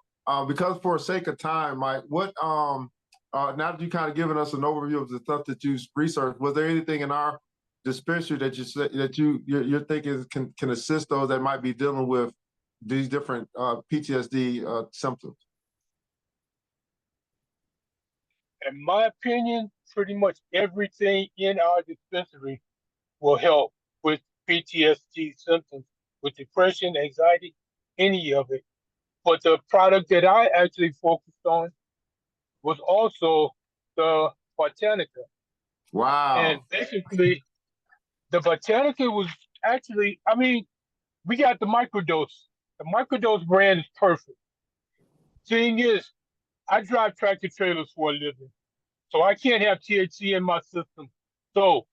because for sake of time, Mike, what now that you kind of given us an overview of the stuff that you researched, was there anything in our dispensary that you're thinking can assist those that might be dealing with these different PTSD symptoms? In my opinion, pretty much everything in our dispensary will help with PTSD symptoms, with depression, anxiety, any of it. But the product that I actually focused on was also the Botanica. Wow. And basically, the Botanica was actually, I mean, we got the microdose. The microdose brand is perfect. Thing is, I drive tractor trailers for a living, so I can't have THC in my system. So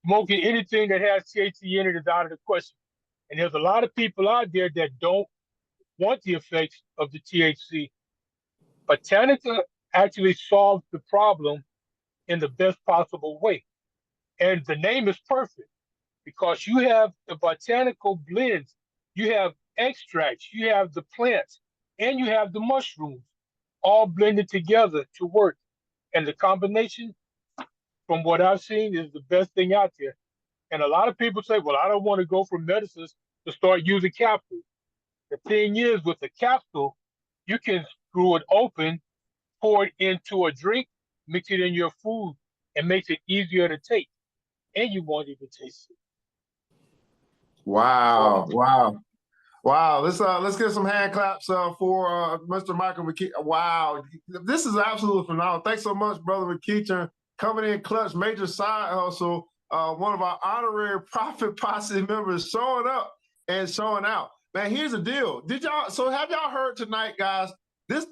smoking anything that has THC in it is out of the question. And there's a lot of people out there that don't want the effects of the THC. Botanica actually solves the problem in the best possible way. And the name is perfect because you have the botanical blends, you have extracts, you have the plants, and you have the mushrooms all blended together to work. And the combination, from what I've seen, is the best thing out there. And a lot of people say, well, I don't want to go from medicines to start using capsules. The thing is, with the capsule, you can screw it open, pour it into a drink, mix it in your food, and makes it easier to take. And you won't even taste it. Wow. Wow. Wow. Let's get some hand claps for Mr. Michael McKeecher. Wow. This is absolutely phenomenal. Thanks so much, Brother McKeecher. Coming in clutch, major side hustle. One of our honorary Profit Posse members showing up and showing out. Man, here's the deal. Have y'all heard tonight, guys? This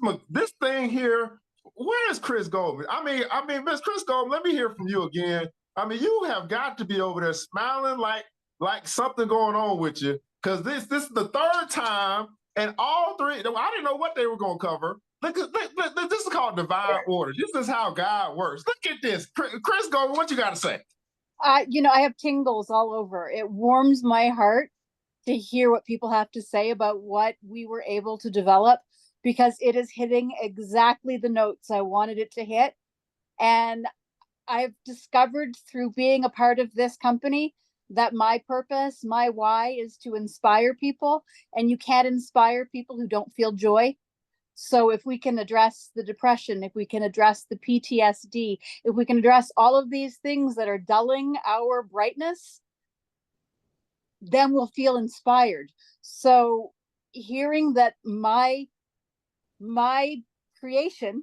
thing here, where is Chris Goldman? I mean, Miss Chris Goldman, let me hear from you again. I mean, you have got to be over there smiling like something going on with you, because this is the 3rd time, and all 3. I didn't know what they were going to cover. Look, this is called divine order. This is how God works. Look at this, Chris Goldman. What you got to say? I have tingles all over. It warms my heart to hear what people have to say about what we were able to develop, because it is hitting exactly the notes I wanted it to hit. And I've discovered through being a part of this company that my purpose, my why is to inspire people, and you can't inspire people who don't feel joy. So if we can address the depression, if we can address the PTSD, if we can address all of these things that are dulling our brightness, then we'll feel inspired. So hearing that my creation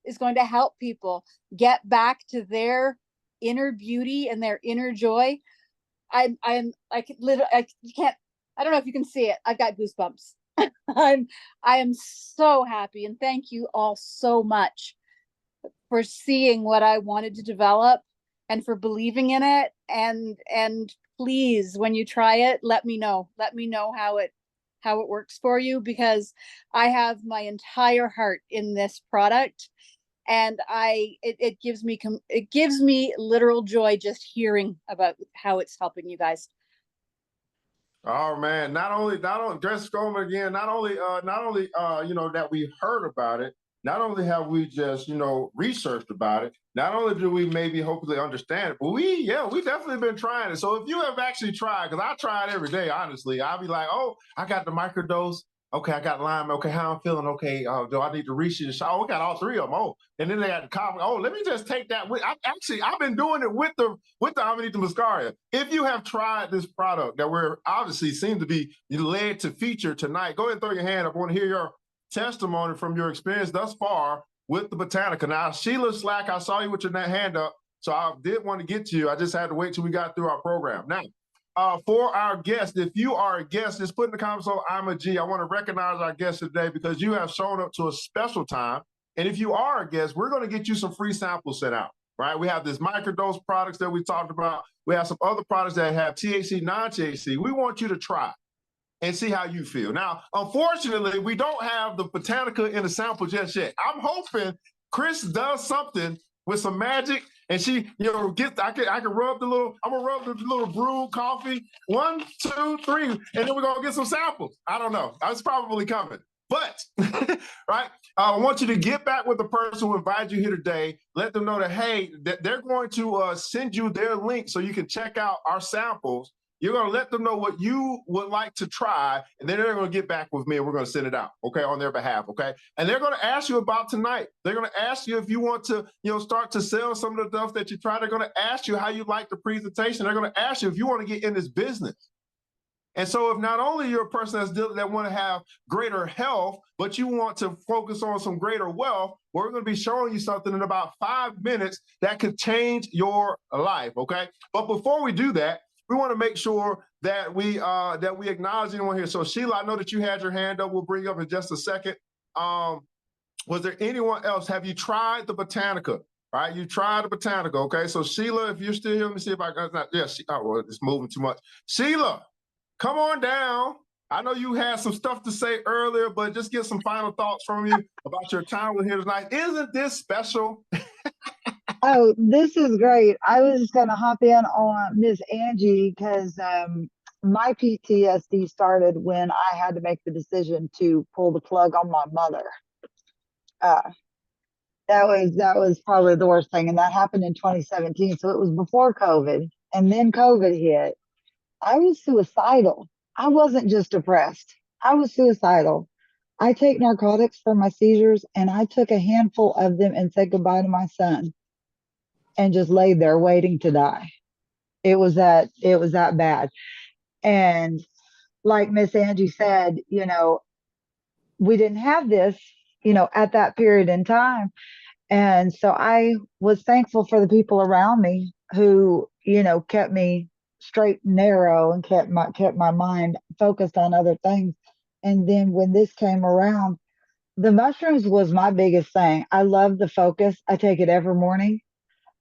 is going to help people get back to their inner beauty and their inner joy, I can't, I don't know if you can see it. I've got goosebumps. I am so happy, and thank you all so much for seeing what I wanted to develop and for believing in it. And please, when you try it, let me know how it works for you, because I have my entire heart in this product, and it gives me literal joy just hearing about how it's helping you guys. Oh man, not only Dress Coleman again, not only you know, that we heard about it, not only have we just, you know, researched about it, not only do we maybe hopefully understand it, but we definitely been trying it. So if you have actually tried, because I try it every day, honestly, I'll be like, oh, I got the microdose. Okay, I got Lyme. Okay, how I'm feeling. Okay, do I need to reach the shot? Oh, we got all three of them. Oh, and then they got the coffee. Oh, let me just take that. I've been doing it with the Amanita muscaria. If you have tried this product that we're obviously seem to be led to feature tonight, go ahead and throw your hand up. I want to hear your testimony from your experience thus far with the Botanica. Now, Sheila Slack, I saw you with your hand up, so I did want to get to you. I just had to wait till we got through our program. Now, for our guests, if you are a guest, just put in the comments, oh, I'm a G. I want to recognize our guests today because you have shown up to a special time. And if you are a guest, we're going to get you some free samples sent out, right? We have this microdose products that we talked about. We have some other products that have THC, non-THC. We want you to try and see how you feel. Now, unfortunately, we don't have the Botanica in the sample just yet. I'm hoping Chris does something with some magic, and she, you know, I can rub the little, I'm gonna rub the little brewed coffee, 1, 2, 3, and then we're gonna get some samples. I don't know, it's probably coming. But, right, I want you to get back with the person who invited you here today. Let them know that, hey, that they're going to send you their link so you can check out our samples. You're going to let them know what you would like to try, and then they're going to get back with me, and we're going to send it out, okay, on their behalf, okay? And they're going to ask you about tonight. They're going to ask you if you want to, you know, start to sell some of the stuff that you try. They're going to ask you how you like the presentation. They're going to ask you if you want to get in this business. And so if not only you're a person that want to have greater health, but you want to focus on some greater wealth, we're going to be showing you something in about 5 minutes that could change your life, okay? But before we do that, we want to make sure that we acknowledge anyone here. So Sheila, I know that you had your hand up. We'll bring you up in just a second. Was there anyone else? Have you tried the Botanica? Right, you tried the Botanica. Okay, so Sheila, if you're still here, let me see if I got that. Yeah, well, it's moving too much. Sheila, come on down. I know you had some stuff to say earlier, but just get some final thoughts from you about your time with here tonight. Isn't this special? Oh, this is great. I was just going to hop in on Miss Angie because my PTSD started when I had to make the decision to pull the plug on my mother. That was probably the worst thing, and that happened in 2017. So it was before COVID, and then COVID hit. I was suicidal. I wasn't just depressed. I was suicidal. I take narcotics for my seizures, and I took a handful of them and said goodbye to my son and just laid there waiting to die. It was that bad. And like Miss Angie said, you know, we didn't have this, you know, at that period in time. And so I was thankful for the people around me who, you know, kept me straight and narrow and kept my mind focused on other things. And then when this came around, the mushrooms was my biggest thing. I love the focus. I take it every morning.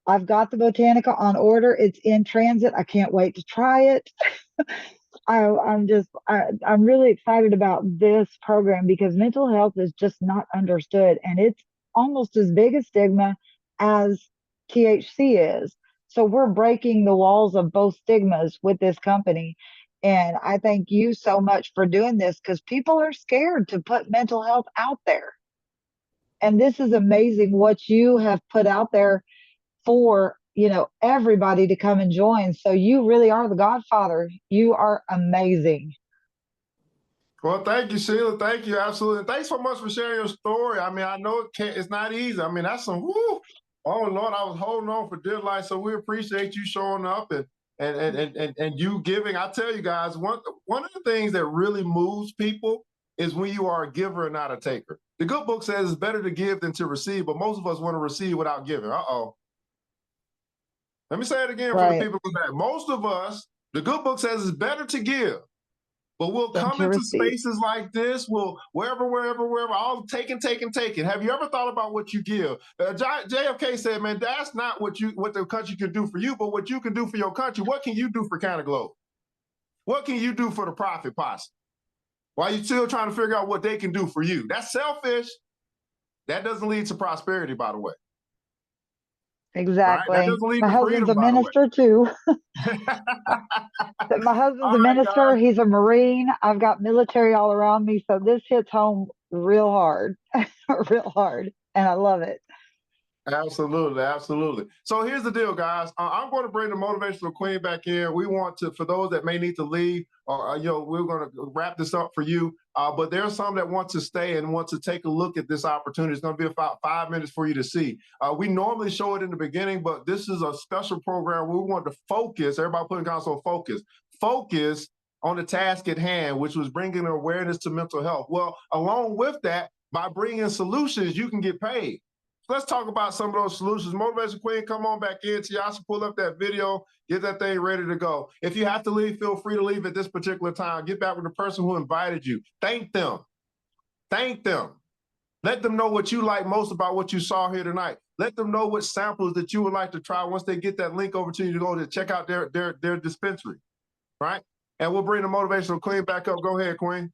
I've got the Botanica on order. It's in transit. I can't wait to try it. I'm really excited about this program because mental health is just not understood, and it's almost as big a stigma as THC is. So we're breaking the walls of both stigmas with this company. And I thank you so much for doing this because people are scared to put mental health out there. And this is amazing what you have put out there for everybody to come and join. So you really are the godfather. You are amazing. Well, thank you, Sheila. Thank you, absolutely. And thanks so much for sharing your story. I mean, I know it's not easy. I mean, that's some whoo. Oh Lord, I was holding on for dear life. So we appreciate you showing up and you giving. I tell you guys, one of the things that really moves people is when you are a giver and not a taker. The good book says it's better to give than to receive, but most of us want to receive without giving. Uh-oh. Let me say it again for the Right. people in the back. Most of us, the good book says it's better to give. But we'll Than come to into receive. spaces like this, we'll wherever, all taking. Have you ever thought about what you give? JFK said, man, that's not what the country can do for you, but what you can do for your country. What can you do for County Globe? What can you do for the profit posse? While you're still trying to figure out what they can do for you. That's selfish. That doesn't lead to prosperity, by the way. Right? That Exactly. doesn't lead My to husband's freedom, a by the way. minister too. My All husband's a right, minister. guys. He's a Marine. I've got military all around me. So this hits home real hard, real hard. And I love it. Absolutely, absolutely. So here's the deal, guys. I'm going to bring the motivational queen back in. We want to, for those that may need to leave, or we're going to wrap this up for you. But there's some that want to stay and want to take a look at this opportunity. It's going to be about 5 minutes for you to see. We normally show it in the beginning, but this is a special program where we want to focus. Everybody put in console focus on the task at hand, which was bringing awareness to mental health. Well, along with that, by bringing solutions, you can get paid. Let's talk about some of those solutions. Motivation Queen, come on back in. Tiasha, pull up that video, get that thing ready to go. If you have to leave, feel free to leave at this particular time. Get back with the person who invited you. Thank them. Thank them. Let them know what you like most about what you saw here tonight. Let them know what samples that you would like to try once they get that link over to you to go to check out their dispensary, right? And we'll bring the Motivational Queen back up. Go ahead, Queen.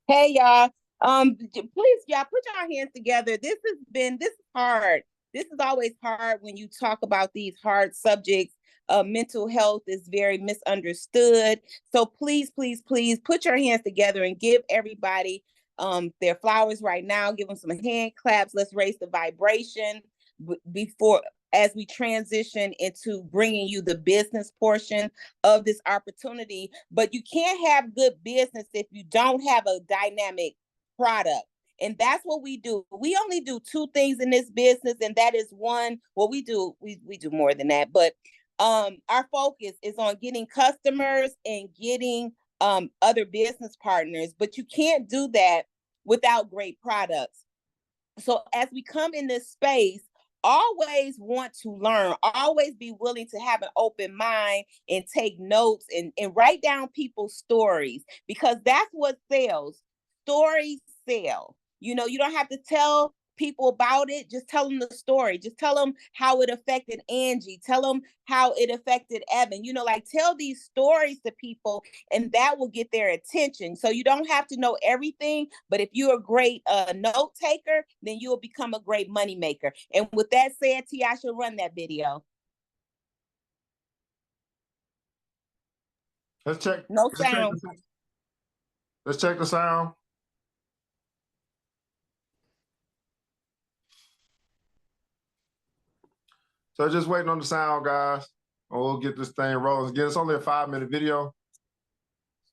Hey, y'all. Please, y'all, put your hands together. This is hard. This is always hard when you talk about these hard subjects. Mental health is very misunderstood. So please, please, please put your hands together and give everybody their flowers right now. Give them some hand claps. Let's raise the vibration before as we transition into bringing you the business portion of this opportunity. But you can't have good business if you don't have a dynamic product. And that's what we do. We only do two things in this business, and that is one, well, we do more than that, but our focus is on getting customers and getting other business partners, but you can't do that without great products. So as we come in this space, always want to learn, always be willing to have an open mind and take notes and write down people's stories, because that's what sells. Stories sell. You don't have to tell people about it. Just tell them the story. Just tell them how it affected Angie. Tell them how it affected Evan. Tell these stories to people, and that will get their attention. So you don't have to know everything, but if you're a great note taker, then you will become a great money maker. And with that said, I should run that video. Let's check. No sound. Let's check the sound. So just waiting on the sound, guys. We'll get this thing rolling. Again, it's only a 5-minute video.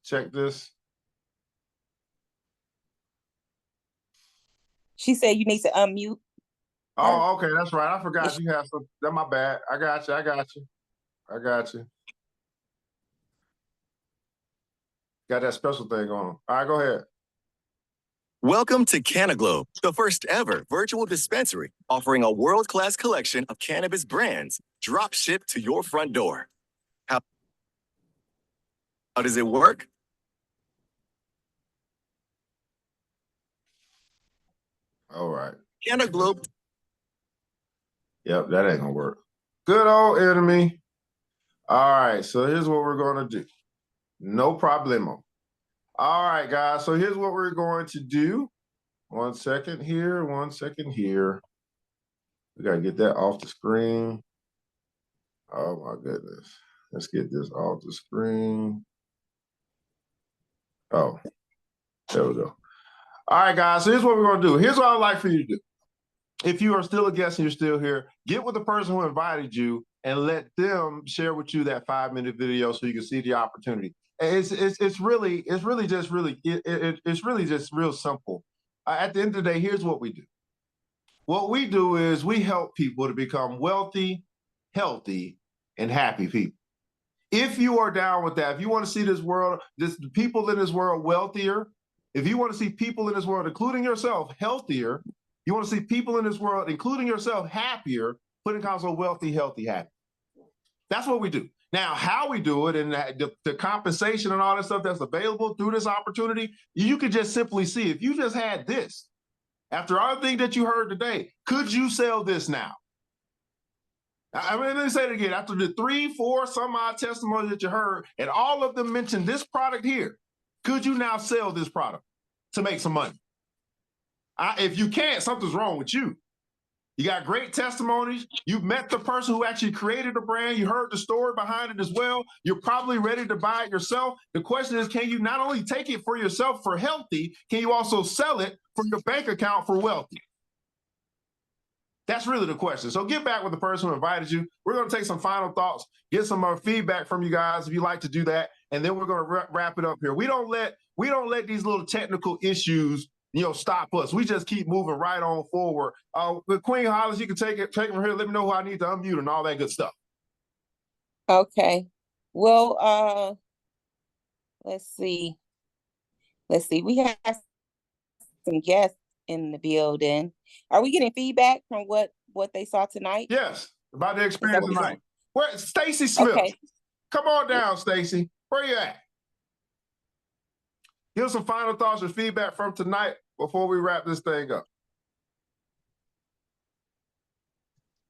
Check this. She said you need to unmute. Oh, okay, that's right. I forgot you have some. That's my bad. I got you. Got that special thing on. All right, go ahead. Welcome to CannaGlobe, the first ever virtual dispensary offering a world-class collection of cannabis brands drop shipped to your front door. How does it work? All right. CannaGlobe. Yep, that ain't gonna work. Good old enemy. All right, so here's what we're gonna do. No problemo. All right, guys, so here's what we're going to do. 1 second here, 1 second here. We gotta get that off the screen. Oh my goodness. Let's get this off the screen. Oh, there we go. All right, guys, so here's what we're gonna do. Here's what I'd like for you to do. If you are still a guest and you're still here, get with the person who invited you and let them share with you that 5-minute video so you can see the opportunity. It's really just real simple. At the end of the day, here's what we do. What we do is we help people to become wealthy, healthy, and happy people. If you are down with that, if you want to see this world, the people in this world wealthier, if you want to see people in this world, including yourself, healthier, you want to see people in this world, including yourself, happier, put in console wealthy, healthy, happy. That's what we do. Now, how we do it and the compensation and all that stuff that's available through this opportunity, you could just simply see if you just had this, after everything that you heard today, could you sell this now? I mean, let me say it again. After the 3, 4, some odd testimonies that you heard, and all of them mentioned this product here, could you now sell this product to make some money? If you can't, something's wrong with you. You got great testimonies. You've met the person who actually created the brand. You heard the story behind it as well. You're probably ready to buy it yourself. The question is, can you not only take it for yourself for healthy, can you also sell it for your bank account for wealthy? That's really the question. So get back with the person who invited you. We're going to take some final thoughts, get some feedback from you guys if you like to do that, and then we're going to wrap it up here. We don't let these little technical issues, stop us. We just keep moving right on forward. With Queen Hollis, you can take it from here. Let me know who I need to unmute and all that good stuff. Okay. Well, let's see. We have some guests in the building. Are we getting feedback from what they saw tonight? Yes, about the experience tonight. Where Stacy Smith? Okay. Come on down, Stacy. Where you at? Give us some final thoughts and feedback from tonight before we wrap this thing up.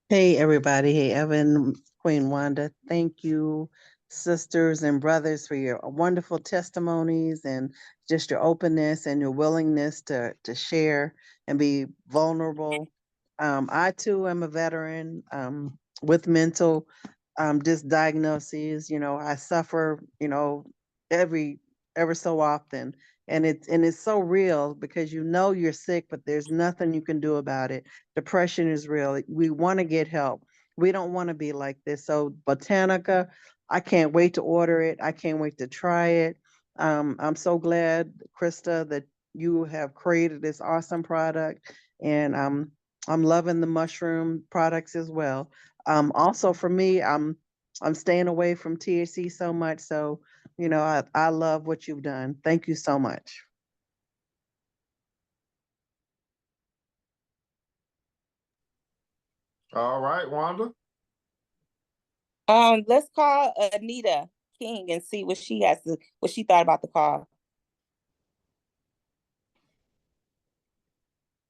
Hey, everybody. Hey, Evan, Queen Wanda. Thank you, sisters and brothers, for your wonderful testimonies and just your openness and your willingness to share and be vulnerable. I, too, am a veteran with mental diagnoses. I suffer, ever so often. And it's so real because you're sick, but there's nothing you can do about it. Depression is real. We want to get help. We don't want to be like this. So Botanica, I can't wait to order it. I can't wait to try it. I'm so glad, Krista, that you have created this awesome product, and I'm loving the mushroom products as well. Also for me, I'm staying away from THC so much. So, I love what you've done. Thank you so much. All right, Wanda. Let's call Anita King and see what she thought about the call.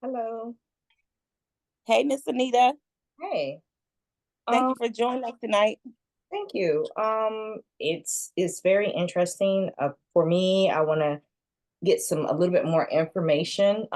Hello. Hey, Miss Anita. Hey. Thank you for joining us tonight. Thank you. It's very interesting. For me, I want to get a little bit more information.